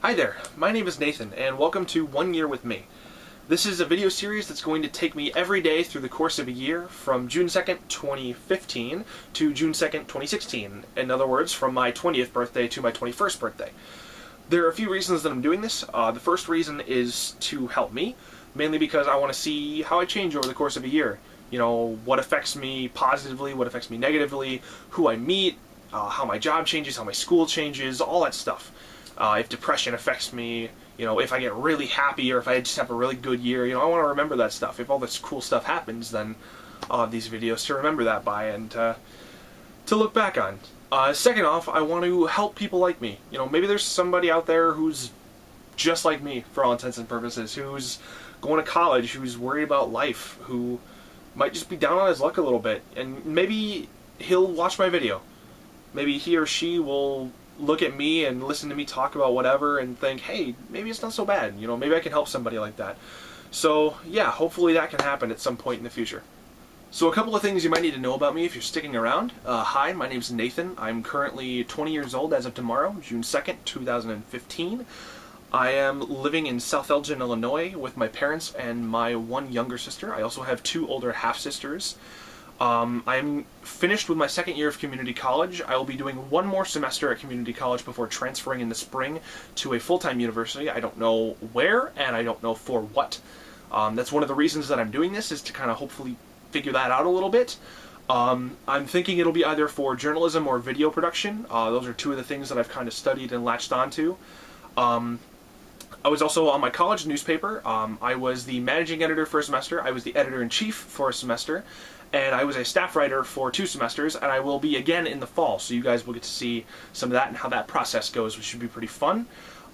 Hi there, my name is Nathan, and welcome to 1 Year with Me. This is a video series that's going to take me every day through the course of a year from June 2nd, 2015 to June 2nd, 2016. In other words, from my 20th birthday to my 21st birthday. There are a few reasons that I'm doing this. The first reason is to help me, mainly because I want to see how I change over the course of a year. You know, what affects me positively, what affects me negatively, who I meet, how my job changes, how my school changes, all that stuff. If depression affects me, you know, if I get really happy or if I just have a really good year, you know, I want to remember that stuff. If all this cool stuff happens, then I'll have these videos to remember that by and to look back on. Second off, I want to help people like me. You know, maybe there's somebody out there who's just like me, for all intents and purposes, who's going to college, who's worried about life, who might just be down on his luck a little bit, and maybe he'll watch my video. Maybe he or she will look at me and listen to me talk about whatever and think, hey, maybe it's not so bad, you know, maybe I can help somebody like that. So yeah, hopefully that can happen at some point in the future. So a couple of things you might need to know about me if you're sticking around. Hi, my name's Nathan. I'm currently 20 years old as of tomorrow, June 2nd, 2015. I am living in South Elgin, Illinois with my parents and my one younger sister. I also have two older half-sisters. I'm finished with my second year of community college. I will be doing one more semester at community college before transferring in the spring to a full-time university. I don't know where, and I don't know for what. That's one of the reasons that I'm doing this, is to kind of hopefully figure that out a little bit. I'm thinking it'll be either for journalism or video production. Those are two of the things that I've kind of studied and latched onto. I was also on my college newspaper. I was the managing editor for a semester. I was the editor-in-chief for a semester. And I was a staff writer for 2 semesters, and I will be again in the fall, so you guys will get to see some of that and how that process goes, which should be pretty fun.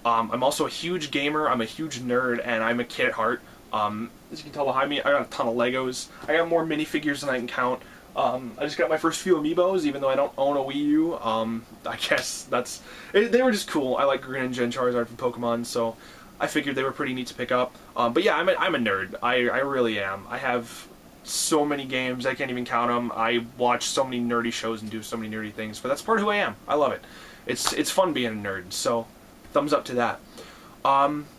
I'm also a huge gamer, I'm a huge nerd, and I'm a kid at heart. As you can tell behind me, I got a ton of Legos. I got more minifigures than I can count. I just got my first few amiibos, even though I don't own a Wii U. I guess they were just cool. I like Greninja and Charizard from Pokemon, so I figured they were pretty neat to pick up. But yeah, I'm a nerd. I really am. I have so many games, I can't even count them. I watch so many nerdy shows and do so many nerdy things, but that's part of who I am. I love it. It's fun being a nerd, so thumbs up to that.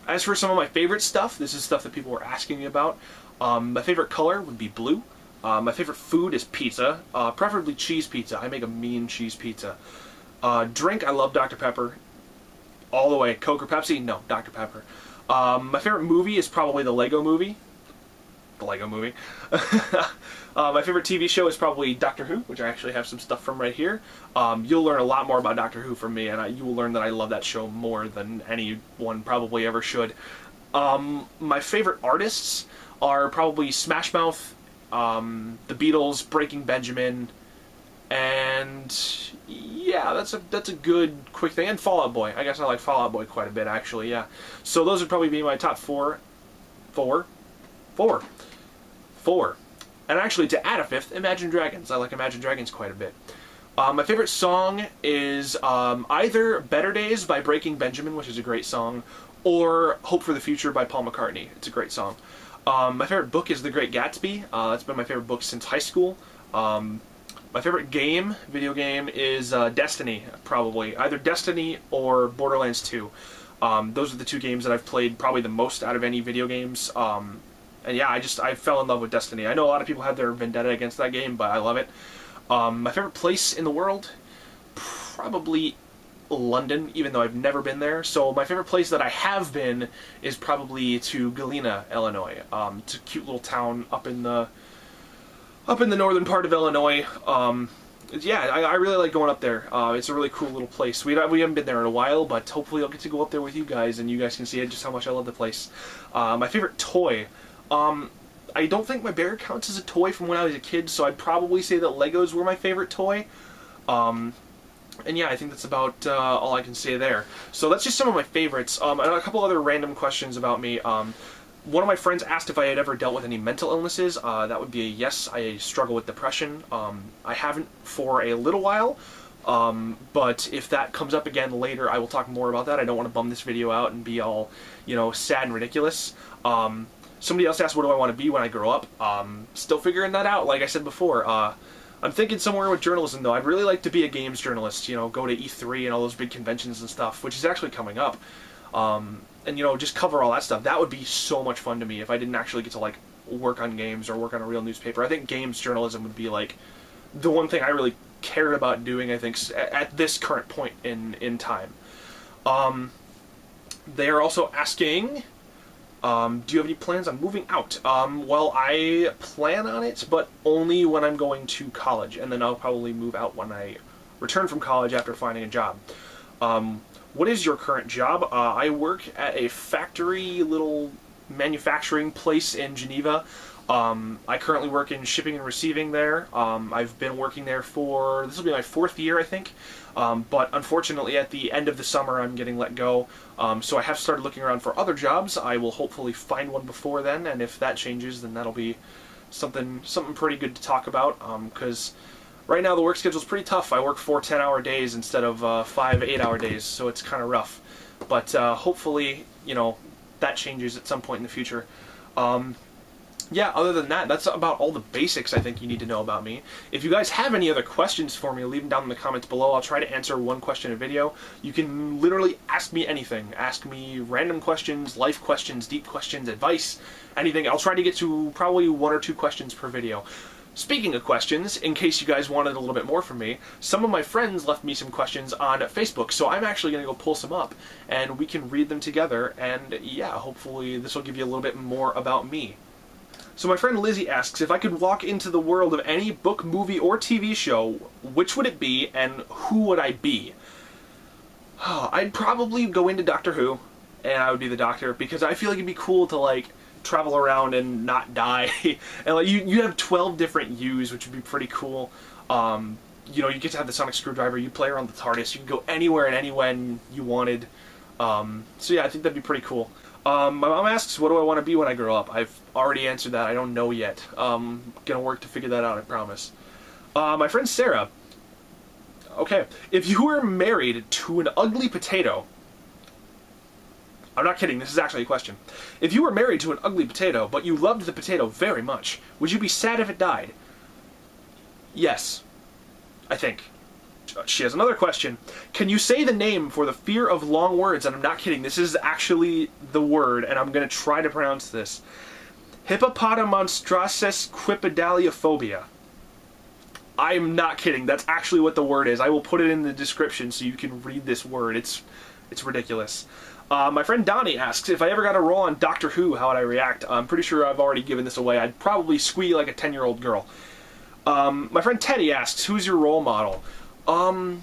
As for some of my favorite stuff, this is stuff that people were asking me about. My favorite color would be blue. My favorite food is pizza, preferably cheese pizza. I make a mean cheese pizza. Drink, I love Dr. Pepper. All the way. Coke or Pepsi? No, Dr. Pepper. My favorite movie is probably the Lego Movie. The Lego Movie. My favorite TV show is probably Doctor Who, which I actually have some stuff from right here. You'll learn a lot more about Doctor Who from me, and you will learn that I love that show more than anyone probably ever should. My favorite artists are probably Smash Mouth, the Beatles, Breaking Benjamin, and yeah, that's a good quick thing. And Fall Out Boy. I guess I like Fall Out Boy quite a bit, actually. Yeah. So those would probably be my top four. And actually, to add a fifth, Imagine Dragons. I like Imagine Dragons quite a bit. My favorite song is either Better Days by Breaking Benjamin, which is a great song, or Hope for the Future by Paul McCartney. It's a great song. My favorite book is The Great Gatsby. That's been my favorite book since high school. My favorite video game, is Destiny, probably. Either Destiny or Borderlands 2. Those are the 2 games that I've played probably the most out of any video games. And yeah, I fell in love with Destiny. I know a lot of people have their vendetta against that game, but I love it. My favorite place in the world? Probably London, even though I've never been there. So my favorite place that I have been is probably to Galena, Illinois. It's a cute little town up in the northern part of Illinois. Yeah, I really like going up there. It's a really cool little place. We haven't been there in a while, but hopefully I'll get to go up there with you guys, and you guys can see just how much I love the place. My favorite toy. I don't think my bear counts as a toy from when I was a kid, so I'd probably say that Legos were my favorite toy. And yeah, I think that's about all I can say there. So that's just some of my favorites. And a couple other random questions about me. One of my friends asked if I had ever dealt with any mental illnesses. That would be a yes. I struggle with depression. I haven't for a little while, but if that comes up again later, I will talk more about that. I don't want to bum this video out and be all, you know, sad and ridiculous. Somebody else asked, what do I want to be when I grow up? Still figuring that out, like I said before. I'm thinking somewhere with journalism, though. I'd really like to be a games journalist, you know, go to E3 and all those big conventions and stuff, which is actually coming up. and you know, just cover all that stuff. That would be so much fun to me if I didn't actually get to like work on games or work on a real newspaper. I think games journalism would be like the one thing I really cared about doing, I think, at this current point in time. They are also asking, do you have any plans on moving out? Well, I plan on it, but only when I'm going to college, and then I'll probably move out when I return from college after finding a job. What is your current job? I work at a factory, little manufacturing place in Geneva. I currently work in shipping and receiving there. I've been working there for, this will be my 4th year, I think. But unfortunately, at the end of the summer, I'm getting let go. So I have started looking around for other jobs. I will hopefully find one before then, and if that changes, then that'll be something pretty good to talk about. Because right now the work schedule is pretty tough. I work 4 10-hour days instead of 5 8-hour days, so it's kind of rough. But hopefully, you know, that changes at some point in the future. Yeah, other than that, that's about all the basics I think you need to know about me. If you guys have any other questions for me, leave them down in the comments below. I'll try to answer one question a video. You can literally ask me anything. Ask me random questions, life questions, deep questions, advice, anything. I'll try to get to probably 1 or 2 questions per video. Speaking of questions, in case you guys wanted a little bit more from me, some of my friends left me some questions on Facebook, so I'm actually going to go pull some up, and we can read them together, and yeah, hopefully this will give you a little bit more about me. So my friend Lizzie asks, if I could walk into the world of any book, movie, or TV show, which would it be, and who would I be? I'd probably go into Doctor Who, and I would be the Doctor, because I feel like it'd be cool to, like, travel around and not die. And like you have 12 different U's, which would be pretty cool. You know, you get to have the sonic screwdriver, you play around the TARDIS, you can go anywhere and anywhen you wanted. So yeah, I think that'd be pretty cool. My mom asks, what do I want to be when I grow up? I've already answered that. I don't know yet. Gonna work to figure that out, I promise. My friend Sarah. Okay, if you were married to an ugly potato, I'm not kidding, this is actually a question. If you were married to an ugly potato, but you loved the potato very much, would you be sad if it died? Yes, I think. She has another question. Can you say the name for the fear of long words? And I'm not kidding, this is actually the word, and I'm going to try to pronounce this. Hippopotomonstrosesquippedaliophobia. I'm not kidding, that's actually what the word is. I will put it in the description so you can read this word. It's ridiculous. My friend Donnie asks, if I ever got a role on Doctor Who, how would I react? I'm pretty sure I've already given this away. I'd probably squeal like a 10-year-old girl. My friend Teddy asks, who's your role model? I don't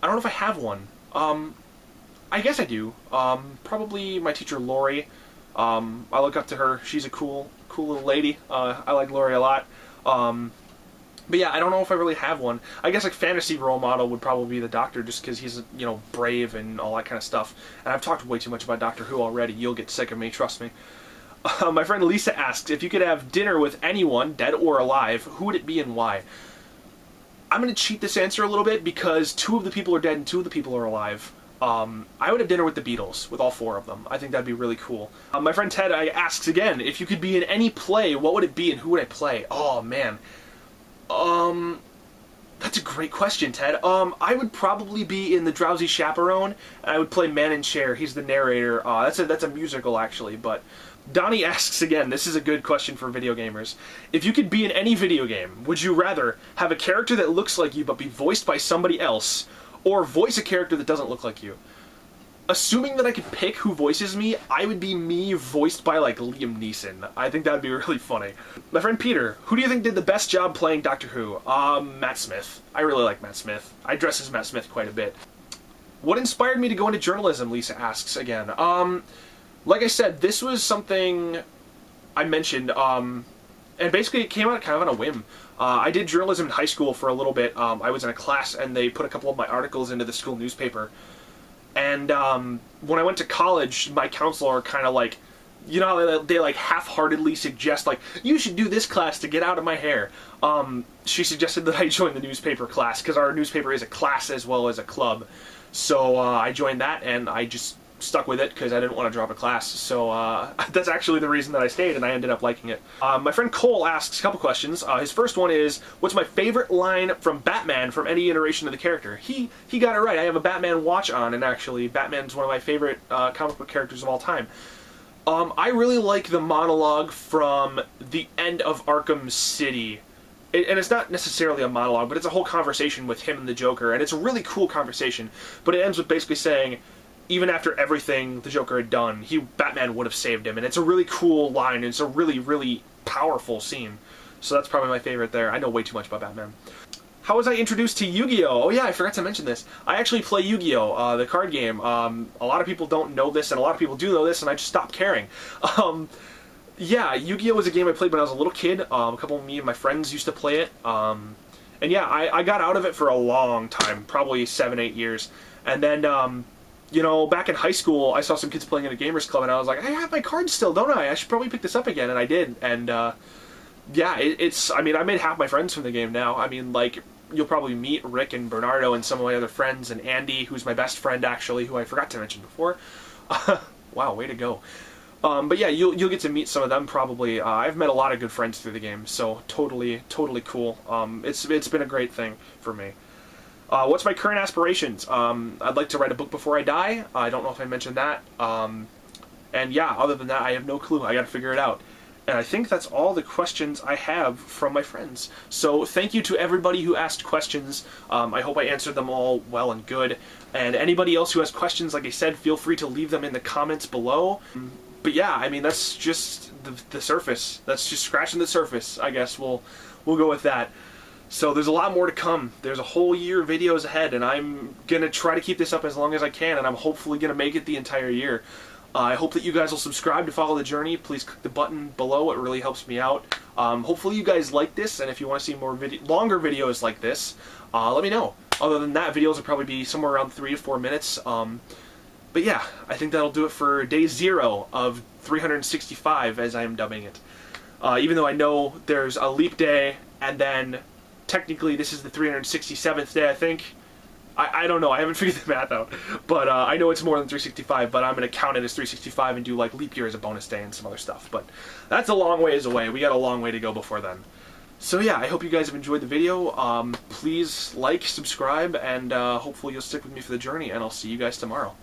know if I have one. I guess I do. Probably my teacher Lori. I look up to her. She's a cool little lady. I like Lori a lot. But yeah, I don't know if I really have one. I guess like fantasy role model would probably be the Doctor, just because he's, you know, brave and all that kind of stuff. And I've talked way too much about Doctor Who already. You'll get sick of me, trust me. My friend Lisa asks, if you could have dinner with anyone, dead or alive, who would it be and why? I'm going to cheat this answer a little bit because 2 of the people are dead and 2 of the people are alive. I would have dinner with the Beatles, with all 4 of them. I think that'd be really cool. My friend Ted asks again, if you could be in any play, what would it be and who would I play? Oh, man. That's a great question, Ted. I would probably be in The Drowsy Chaperone, and I would play Man in Chair. He's the narrator. That's a musical, actually, but... Donnie asks again, this is a good question for video gamers. If you could be in any video game, would you rather have a character that looks like you but be voiced by somebody else, or voice a character that doesn't look like you? Assuming that I could pick who voices me, I would be me voiced by, like, Liam Neeson. I think that would be really funny. My friend Peter, who do you think did the best job playing Doctor Who? Matt Smith. I really like Matt Smith. I dress as Matt Smith quite a bit. What inspired me to go into journalism, Lisa asks again. Like I said, this was something I mentioned, and basically it came out kind of on a whim. I did journalism in high school for a little bit. I was in a class, and they put a couple of my articles into the school newspaper. And when I went to college, my counselor kind of like, you know, they like half-heartedly suggest, like, you should do this class to get out of my hair. She suggested that I join the newspaper class, because our newspaper is a class as well as a club. So I joined that, and I just stuck with it because I didn't want to drop a class. So that's actually the reason that I stayed, and I ended up liking it. My friend Cole asks a couple questions. His first one is, what's my favorite line from Batman from any iteration of the character? He got it right. I have a Batman watch on, and actually Batman's one of my favorite comic book characters of all time. I really like the monologue from the end of Arkham City. And it's not necessarily a monologue, but it's a whole conversation with him and the Joker, and it's a really cool conversation. But it ends with basically saying, even after everything the Joker had done, Batman would have saved him, and it's a really cool line, and it's a really, really powerful scene. So that's probably my favorite there. I know way too much about Batman. How was I introduced to Yu-Gi-Oh? Oh yeah, I forgot to mention this. I actually play Yu-Gi-Oh, the card game. A lot of people don't know this, and a lot of people do know this, and I just stopped caring. Yeah, Yu-Gi-Oh was a game I played when I was a little kid. A couple of me and my friends used to play it. And yeah, I got out of it for a long time, probably 7-8 years. And then, you know, back in high school, I saw some kids playing in a gamers club, and I was like, I have my cards still, don't I? I should probably pick this up again, and I did. And, yeah, I mean, I made half my friends from the game now. I mean, like, you'll probably meet Rick and Bernardo and some of my other friends, and Andy, who's my best friend, actually, who I forgot to mention before. Wow, way to go. But yeah, you'll get to meet some of them probably. I've met a lot of good friends through the game, so totally cool. It's been a great thing for me. What's my current aspirations? I'd like to write a book before I die. I don't know if I mentioned that. And yeah, other than that, I have no clue. I gotta figure it out. And I think that's all the questions I have from my friends. So thank you to everybody who asked questions. I hope I answered them all well and good. And anybody else who has questions, like I said, feel free to leave them in the comments below. But yeah, I mean, that's just the surface. That's just scratching the surface, I guess. We'll go with that. So there's a lot more to come. There's a whole year of videos ahead, and I'm going to try to keep this up as long as I can, and I'm hopefully going to make it the entire year. I hope that you guys will subscribe to follow the journey. Please click the button below. It really helps me out. Hopefully you guys like this, and if you want to see more longer videos like this, let me know. Other than that, videos will probably be somewhere around 3 to 4 minutes. But yeah, I think that'll do it for day 0 of 365, as I am dubbing it. Even though I know there's a leap day, and then technically this is the 367th day, I think. I don't know, I haven't figured the math out. But I know it's more than 365, but I'm going to count it as 365 and do like leap year as a bonus day and some other stuff. But that's a long ways away. We got a long way to go before then. So yeah, I hope you guys have enjoyed the video. Please like, subscribe, and hopefully you'll stick with me for the journey, and I'll see you guys tomorrow.